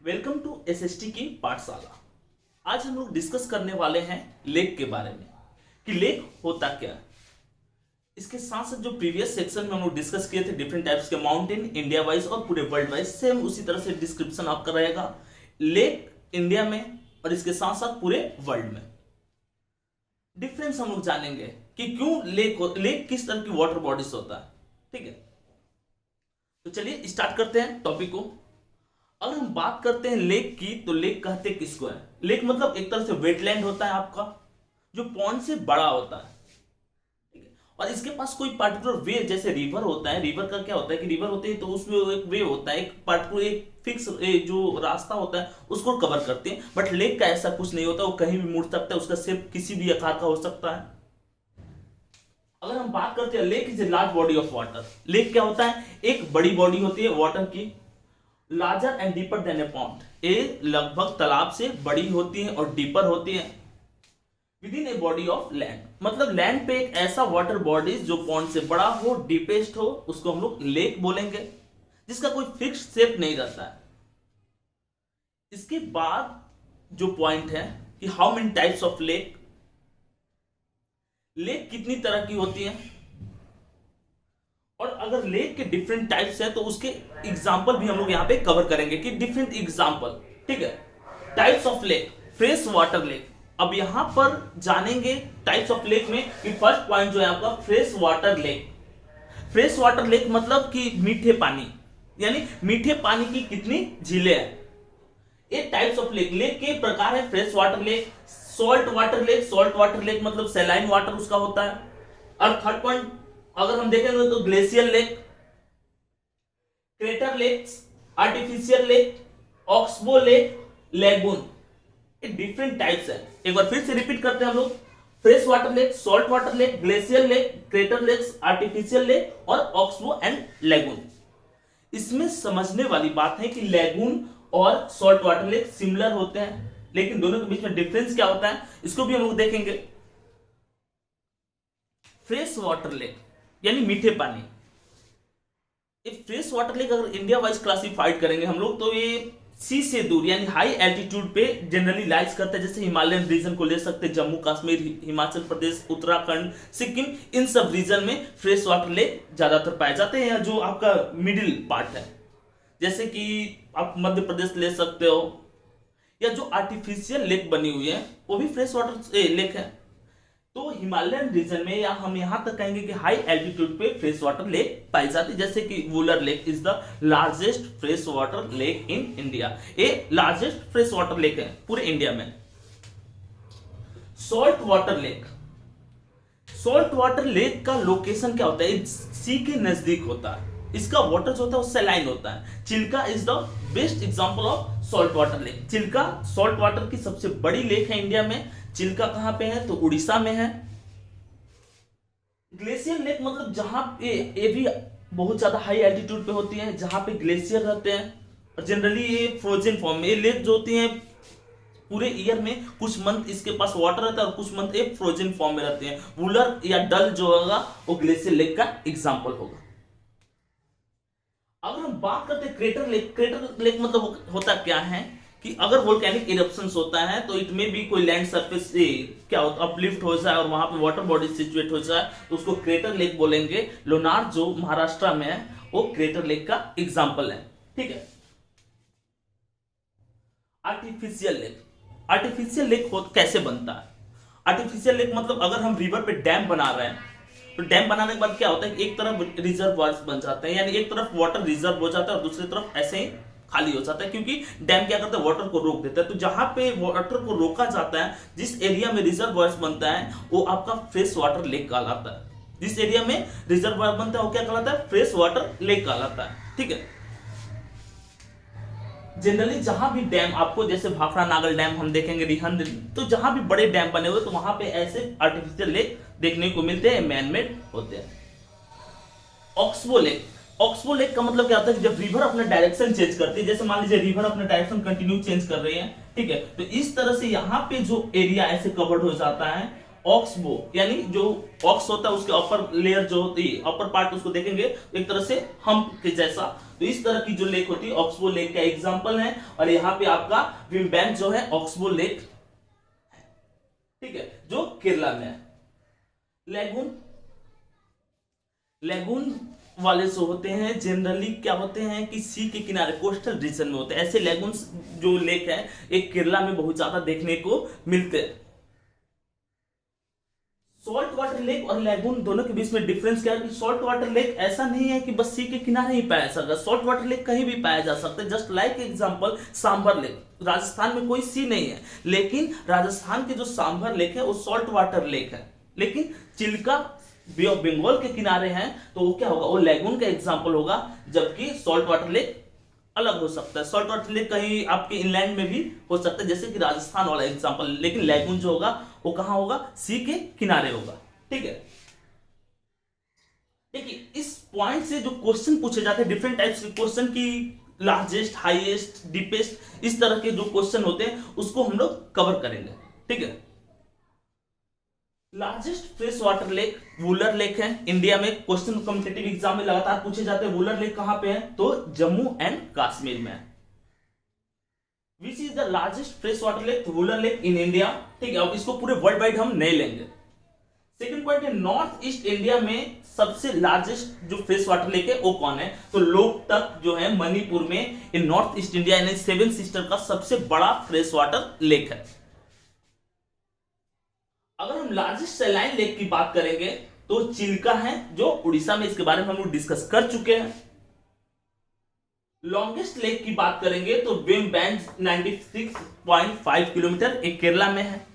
Welcome to SST की पाठशाला। आज हम लोग डिस्कस करने वाले हैं लेक के बारे में कि लेक होता क्या है। इसके साथ साथ जो प्रीवियस सेक्शन में हम लोग डिस्कस किए थे डिफरेंट टाइप्स के माउंटेन इंडिया वाइज और पूरे वर्ल्ड वाइज, सेम उसी तरह से डिस्क्रिप्शन आपका रहेगा लेक इंडिया में और इसके साथ साथ पूरे वर्ल्ड में। डिफरेंस हम लोग जानेंगे कि क्यों लेक किस तरह की वाटर बॉडीज होता है। ठीक है, तो चलिए स्टार्ट करते हैं टॉपिक को। अगर हम बात करते हैं लेक की, तो लेक कहते किसको है? लेक मतलब एक तरह से वेटलैंड होता है आपका, जो पॉन्ड से बड़ा होता है। ठीक है, और इसके पास कोई पर्टिकुलर वे, जैसे रिवर होता है, रिवर का क्या होता है कि रिवर होते हैं तो उसमें एक वे होता है, एक पर्टिकुलर एक फिक्स जो रास्ता होता है उसको कवर करते हैं। बट लेक का ऐसा कुछ नहीं होता, वो कहीं भी मुड़ सकता है, उसका शेप किसी भी आकार का हो सकता है। अगर हम बात करते हैं lake is a large body of water. Lake क्या होता है? एक बड़ी बॉडी होती है वाटर की, larger and deeper than A pond. ये लगभग तालाब से बड़ी होती है और डीपर होती है। With in a body of land, मतलब लैंड पे एक ऐसा वाटर बॉडी जो पॉन्ड से बड़ा हो, डीपेस्ट हो, उसको हम लोग लेक बोलेंगे, जिसका कोई फिक्स शेप नहीं रहता है। इसके बाद जो पॉइंट है कि how many types of lake, lake कितनी तरह की होती है, और अगर लेक के डिफरेंट टाइप्स है तो उसके एग्जांपल भी हम लोग यहाँ पे कवर करेंगे कि डिफरेंट एग्जांपल। ठीक है, types of lake, fresh water lake. अब यहां पर जानेंगे टाइप्स ऑफ लेक में कि फर्स्ट पॉइंट जो है आपका fresh water lake. Fresh water lake मतलब कि मीठे पानी, यानी मीठे पानी की कितनी झीलें हैं। ये टाइप्स ऑफ लेक, लेक के प्रकार है fresh water lake, salt water lake. Salt water lake मतलब सैलाइन वाटर उसका होता है। और थर्ड पॉइंट अगर हम देखेंगे तो glacier lake, crater lakes, artificial lake, oxbow lake, lagoon. ये डिफरेंट टाइप्स है। एक बार फिर से रिपीट करते हैं हम लोग, fresh water lake, salt water lake, glacier lake, crater lakes, artificial lake और ऑक्सबो एंड लेगून। इसमें समझने वाली बात है कि लेगून और सॉल्ट वाटर लेक सिमिलर होते हैं, लेकिन दोनों के बीच में डिफरेंस क्या होता है इसको भी हम लोग देखेंगे। फ्रेश वाटर लेक यानी मीठे पानी। एक फ्रेश वाटर लेक अगर इंडिया वाइज क्लासिफाइड करेंगे हम लोग, तो ये सी से दूर यानी हाई एल्टीट्यूड पे जनरली लाइज करता है। जैसे हिमालयन रीजन को ले सकते हैं, जम्मू कश्मीर, हिमाचल प्रदेश, उत्तराखंड, सिक्किम, इन सब रीजन में फ्रेश वाटर लेक ज्यादातर पाए जाते हैं, या जो आपका मिडिल पार्ट है, जैसे कि आप मध्य प्रदेश ले सकते हो। या जो आर्टिफिशियल लेक बनी हुई है वो भी फ्रेश वाटर लेक है। तो हिमालयन रीजन में, या हम यहां तक कहेंगे कि हाई एल्टीट्यूड पे फ्रेश वाटर लेक पाई जाती है, जैसे कि Wular lake is the largest fresh water lake in India. ये लार्जेस्ट फ्रेश वाटर लेक है पूरे इंडिया में। Salt water lake, salt water lake का लोकेशन क्या होता है? सी के नजदीक होता है। इसका वाटर जो होता है वो सैलाइन होता है। Chilka is the best example of salt water lake. Chilka salt water की सबसे बड़ी लेक है इंडिया में। चिल्का कहां पे है? तो उड़ीसा में है। ग्लेशियर लेक मतलब जहां पे ये भी बहुत ज्यादा हाई एल्टीट्यूड पे होती है, जहां पे ग्लेशियर रहते हैं, और जनरली ये फ्रोजन फॉर्म में। ये लेक जो होती है पूरे ईयर में कुछ मंथ इसके पास वाटर रहता है और कुछ मंथ ये फ्रोजन फॉर्म में रहते हैं। वुलर या डल जो होगा वो ग्लेशियर लेक का एग्जाम्पल होगा। अगर हम बात करते हैं क्रेटर लेक, क्रेटर लेक मतलब होता क्या है कि अगर वोल्केनिक इरप्शंस होता है तो इट में भी कोई लैंड सरफेस से क्या होता अपलिफ्ट हो जाए और वहां पे वाटर बॉडी सिचुएट हो जाए तो उसको क्रेटर लेक बोलेंगे। लोनार जो महाराष्ट्र में है वो क्रेटर लेक का एग्जांपल है। ठीक है, आर्टिफिशियल लेक, आर्टिफिशियल लेक कैसे बनता है? आर्टिफिशियल लेक मतलब अगर हम रिवर पे डैम बना रहे हैं तो डैम बनाने के बाद क्या होता है कि एक तरफ रिजर्वॉयर्स बन जाते हैं, यानी एक तरफ वाटर रिजर्व हो जाता है और दूसरी तरफ ऐसे ही खाली हो जाता है, क्योंकि डैम क्या करता है वाटर को रोक देता है। तो जहां पे वाटर को रोका जाता है, जिस एरिया में रिजर्वॉयर्स बनता है वो आपका फ्रेश वाटर लेक कहलाता है। जिस एरिया में रिजर्वॉयर बनता है वो क्या कहलाता है? फ्रेश वाटर लेक कहलाता है। ठीक है, जनरली जहां भी डैम आपको, जैसे भाखड़ा नागल डैम हम देखेंगे, रिहंद, तो जहां भी बड़े डैम बने हुए तो वहां पे ऐसे आर्टिफिशियल लेक देखने को मिलते हैं, मैनमेड होते हैं। ऑक्सबो लेक, ऑक्सबो लेक का मतलब क्या होता है कि जब रिवर अपना डायरेक्शन चेंज करती है, जैसे मान लीजिए रिवर अपना डायरेक्शन कंटिन्यू चेंज कर रही है, ठीक है, तो इस तरह से यहाँ पे जो एरिया ऐसे कवर्ड हो जाता है ऑक्सबो, यानी जो ऑक्स होता है उसके अपर लेयर जो होती है, अपर पार्ट उसको देखेंगे एक तरह से हम्प के जैसा तो इस तरह की जो लेक होती है ऑक्सबो लेक का एग्जांपल है, और यहाँ पे आपका विम्बैंक जो है ऑक्सबो लेक, ठीक है, जो केरला में है। लैगून, लैगून वाले जो होते हैं जनरली क्या होते हैं कि सी के किनारे कोस्टल रीजन में होते हैं। ऐसे लैगून्स जो लेक है एक केरला में बहुत ज्यादा देखने को मिलते हैं। सॉल्ट वाटर लेक और लैगून दोनों के बीच में डिफरेंस क्या है कि सॉल्ट वाटर लेक ऐसा नहीं है कि बस सी के किनारे ही पाया जा सकता है, सॉल्ट वाटर लेक कहीं भी पाया जा सकता है। Just like example sambar lake, Rajasthan में कोई सी नहीं है, लेकिन राजस्थान के जो सांभर लेक है वो सॉल्ट वाटर लेक है, लेकिन चिल्का बे ऑफ बंगाल के किनारे हैं तो वो क्या होगा, वो लैगून का एग्जांपल होगा, जबकि सॉल्ट वाटर लेक अलग हो सकता है। सॉल्ट वाटर लेक कहीं आपके इनलैंड में भी हो सकता है, जैसे कि राजस्थान वाला एग्जांपल, लेकिन लैगून जो होगा वो कहां होगा, सी के किनारे होगा। ठीक है, देखिए इस पॉइंट से जो क्वेश्चन पूछे जाते हैं, डिफरेंट टाइप्स के क्वेश्चन की लार्जेस्ट, हाईएस्ट, डीपेस्ट, इस तरह के जो क्वेश्चन होते हैं उसको हम लोग कवर करेंगे। ठीक है, largest fresh water lake Wular lake है इंडिया में। क्वेश्चन कॉम्पिटिटिव एग्जाम में लगातार पूछे जाते हैं वुलर लेक कहां पे है, तो जम्मू एंड कश्मीर में है। Which is the largest fresh water lake Wular lake in India. ठीक है, अब इसको पूरे वर्ल्ड वाइड हम नहीं लेंगे। सेकंड पॉइंट है नॉर्थ ईस्ट इंडिया में सबसे लार्जेस्ट जो फ्रेश वाटर लेक है वो कौन है, तो लोकटक जो है मणिपुर में, इन नॉर्थ ईस्ट इंडिया यानी सेवन सिस्टर का सबसे बड़ा फ्रेश वाटर लेक है। अगर हम लार्जेस्ट सैलाइन लेक की बात करेंगे तो चिल्का है जो उड़ीसा में, इसके बारे में हम लोग डिस्कस कर चुके हैं। लॉन्गेस्ट लेक की बात करेंगे तो वेम्बैंक 96.5 किलोमीटर एक केरला में है।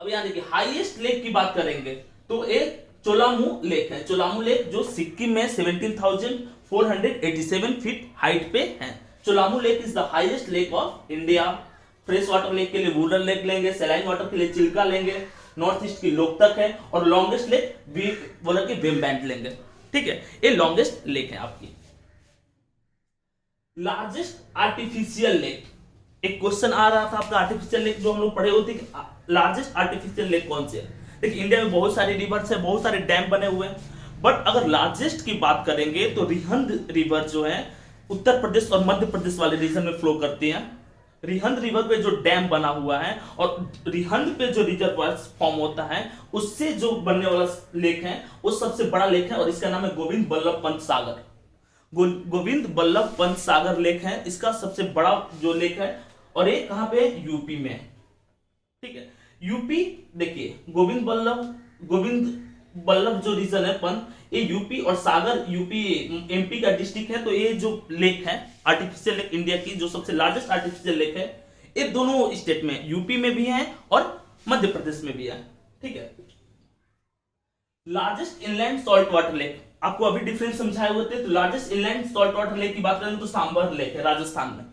अब यहां देखिए हाईएस्ट लेक की बात करेंगे तो एक चोलामू लेक है। चोलामू लेक जो सिक्किम में 17,487 फीट हाइट पे है। Cholamu lake is the highest lake of India. Fresh water lake के लिए वुलर लेक लेंगे, सैलाइन वाटर के लिए चिल्का लेंगे, नॉर्थ ईस्ट की लोकतक है, और लॉन्गेस्ट लेक बोला कि वेम्बैंक लेंगे। ठीक है, ये लॉन्गेस्ट लेक है आपकी। लार्जेस्ट आर्टिफिशियल लेक, एक क्वेश्चन आ रहा था आपका आर्टिफिशियल लेक जो हम लोग पढ़े होते, लार्जेस्ट आर्टिफिशियल लेक कौन सी है। देखिए इंडिया में बहुत सारी रिवर्स है, बहुत सारे डैम बने हुए हैं, बट अगर लार्जेस्ट की बात करेंगे तो रिहंद रिवर जो है उत्तर प्रदेश और मध्य प्रदेश वाले रीजन में फ्लो करती है। रिहंद रिवर पे जो डैम बना हुआ है और रिहंद पे जो रिजर्वायर फॉर्म होता है उससे जो बनने वाला लेक है वो सबसे बड़ा लेक है, और इसका नाम है गोविंद बल्लभ पंत सागर। गोविंद बल्लभ पंत सागर लेक है इसका सबसे बड़ा जो लेक है, और ये कहां पे, यूपी में। ठीक है, यूपी देखिए गोविंद बल्लभ जो रीजन है पंत, ये यूपी, और सागर यूपी एमपी का डिस्ट्रिक्ट है। तो ये जो लेक है आर्टिफिशियल लेक इंडिया की जो सबसे लार्जेस्ट आर्टिफिशियल लेक है, ये दोनों स्टेट में, यूपी में भी है और मध्य प्रदेश में भी है। ठीक है, largest inland salt water lake, आपको अभी डिफरेंस समझाए हुए थे। तो largest inland salt water lake की बात करें तो सांभर लेक है राजस्थान में।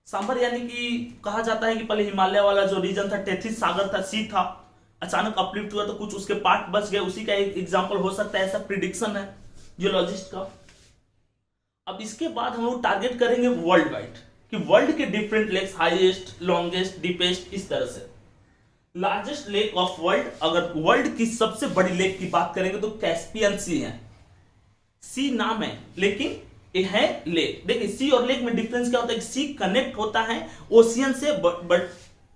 सांभर यानी कि कहा जाता है कि पहले हिमालय वाला जो रीजन था, टेथिस सागर था, सी था, अचानक अपलिफ्ट हुआ तो कुछ उसके पार्ट बच गए, उसी का एक एग्जांपल हो सकता है, ऐसा प्रिडिक्शन है जियोलॉजिस्ट का। अब इसके बाद हम लोग टारगेट करेंगे वर्ल्ड वाइड कि वर्ल्ड के different lakes, highest, longest, deepest, इस तरह से। लार्जेस्ट लेक ऑफ वर्ल्ड, अगर वर्ल्ड की सबसे बड़ी लेक की बात करेंगे तो कैस्पियन सी है। सी नाम है लेकिन ये है लेक। देखिए सी और लेक में डिफरेंस क्या होता है, सी कनेक्ट होता है ओशियन से, बट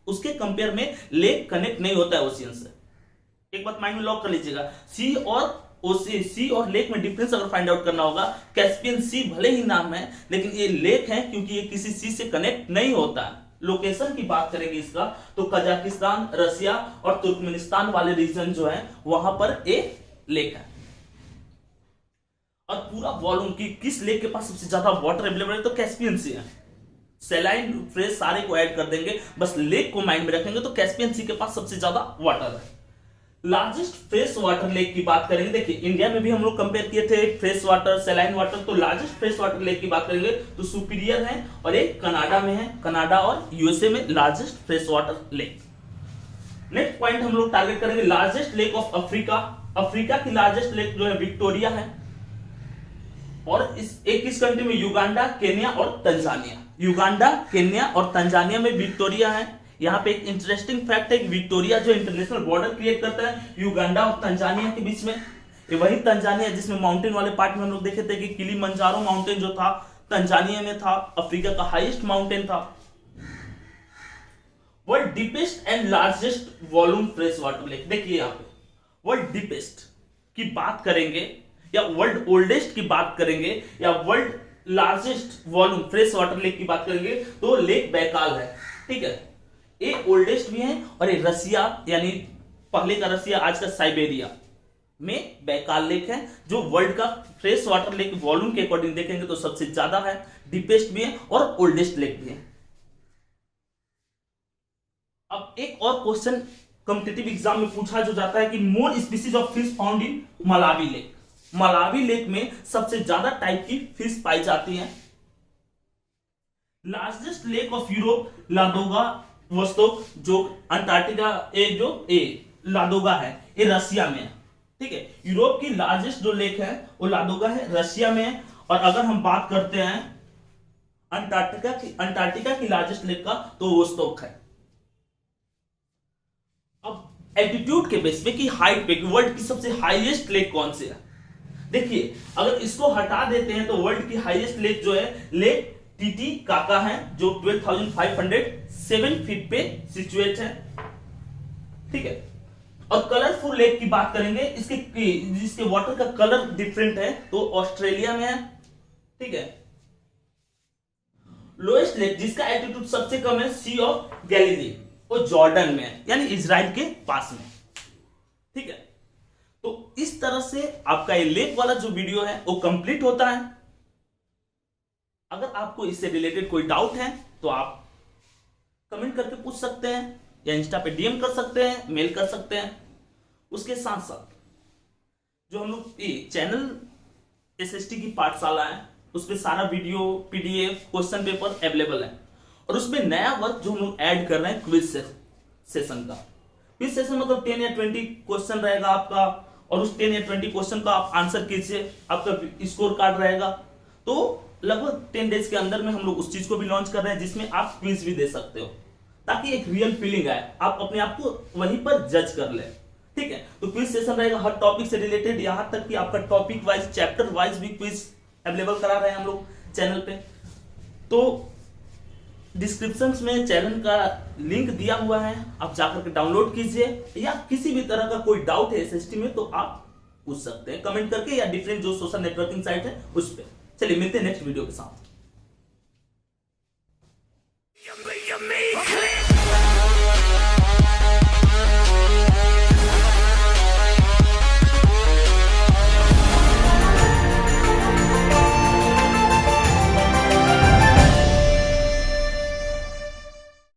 उसके कंपेयर में लेक कनेक्ट नहीं होता है ओशियन से। एक बात माइंड में लॉक कर लीजिएगा, सी और लेक में डिफरेंस अगर फाइंड आउट करना होगा, कैस्पियन सी भले ही नाम है लेकिन ये लेक है क्योंकि ये किसी सी से कनेक्ट नहीं होता है। लोकेशन की बात करेंगे इसका तो कजाकिस्तान, रसिया और तुर्कमेनिस्तान वाले रीजन जो है वहां पर एक लेक है। और पूरा वॉल्यूम की किस लेक के पास सबसे ज्यादा वाटर अवेलेबल है, तो कैस्पियन सी है। सैलाइन, फ्रेश सारे को ऐड कर देंगे, बस लेक को माइंड में रखेंगे तो कैस्पियन सी के पास सबसे ज्यादा वाटर है। लार्जेस्ट फ्रेश वाटर लेक की बात करेंगे, देखिए इंडिया में भी हम लोग कंपेयर किए थे फ्रेश वाटर, सैलाइन वाटर, तो लार्जेस्ट फ्रेश वाटर लेक की बात करेंगे तो सुपीरियर है, और एक कनाडा में है, कनाडा और यूएसए में largest fresh water lake. Next point हम लोग टारगेट करेंगे largest lake of Africa. Africa की लार्जेस्ट लेक जो है विक्टोरिया है, और किस कंट्री में, युगांडा, केन्या और तंजानिया। युगांडा, केन्या और तंजानिया में विक्टोरिया है। यहाँ पे एक इंटरेस्टिंग फैक्ट है कि विक्टोरिया जो इंटरनेशनल बॉर्डर क्रिएट करता है युगांडा और तंजानिया के बीच में, ये वही तंजानिया जिसमें माउंटेन वाले पार्ट में हम लोग देखे थे कि किलिमंजारो माउंटेन जो था तंजानिया में था, अफ्रीका का हाईएस्ट माउंटेन था। World deepest and largest volume fresh water lake, देखिए यहाँ पे वर्ल्ड डीपेस्ट की बात करेंगे या वर्ल्ड ओल्डेस्ट की बात करेंगे या world largest volume fresh water lake की बात करेंगे तो लेक बैकाल है। ठीक है, ये ओल्डेस्ट भी है और ये रसिया यानी पहले का रसिया आज का साइबेरिया में बैकाल लेक है, जो वर्ल्ड का फ्रेश वाटर लेक वॉल्यूम के अकॉर्डिंग देखेंगे तो सबसे ज्यादा है, डीपेस्ट भी है और ओल्डेस्ट लेक भी है। अब एक और क्वेश्चन कॉम्पिटिटिव एग्जाम में पूछा जो जाता है कि more species of fish found in Malawi lake. Malawi lake में सबसे ज्यादा टाइप की फिश पाई जाती है। Largest lake of Europe Ladoga Vostok, जो अंटार्कटिका लादोगा है, ये रसिया में है। ठीक है, यूरोप की लार्जेस्ट जो लेक है वो लादोगा है, रशिया में है। और अगर हम बात करते हैं अंटार्कटिका की लार्जेस्ट लेक का तो वोस्तोक है। अब एल्टीट्यूड के बेस पे कि हाइट पे वर्ल्ड की सबसे हाईएस्ट लेक कौन सी है, देखिए अगर इसको हटा देते हैं तो वर्ल्ड की हाईएस्ट लेक जो है लेक टीटीकाका है, जो 12,507 फीट पे सिचुएट है। ठीक है, और कलरफुल लेक की बात करेंगे, जिसके वाटर का कलर डिफरेंट है तो ऑस्ट्रेलिया में है। ठीक है, लोएस्ट लेक जिसका एल्टीट्यूड सबसे कम है सी ऑफ गैलिली, वो जॉर्डन में है यानी इजराइल के पास में। ठीक है, तो इस तरह से आपका ये लेक वाला जो वीडियो है वो कंप्लीट होता है। अगर आपको इससे रिलेटेड कोई डाउट है तो आप कमेंट करके पूछ सकते हैं या इंस्टा पे डीएम कर सकते हैं, मेल कर सकते हैं। उसके साथ साथ जो हम लोग चैनल एसएसटी की पाठशाला है उस पर सारा video, PDF, question paper available है। और उसमें नया वर्क जो हम लोग ऐड कर रहे हैं क्विज सेशन का। क्विज सेशन मतलब 10 या 20 क्वेश्चन रहेगा आपका, और उस 10 या 20 क्वेश्चन का आप आंसर कीजिए, आपका स्कोर कार्ड रहेगा। तो लगभग 10 डेज के अंदर में हम लोग उस चीज को भी लॉन्च कर रहे हैं जिसमें आप क्विज भी दे सकते हो, ताकि एक रियल फीलिंग आए, आप अपने आप को वहीं पर जज कर ले। ठीक है, तो क्विज सेशन रहेगा हर टॉपिक से रिलेटेड, यहां तक कि आपका टॉपिक वाइज, चैप्टर वाइज भी क्विज अवेलेबल करा रहे हैं हम लोग चैनल पे। तो डिस्क्रिप्शन में चैनल का लिंक दिया हुआ है, आप जाकर के डाउनलोड कीजिए, या किसी भी तरह का कोई डाउट है एसएसटी में तो आप पूछ सकते हैं कमेंट करके, या डिफरेंट जो सोशल नेटवर्किंग साइट है उस पर। चलिए मिलते हैं नेक्स्ट वीडियो के साथ।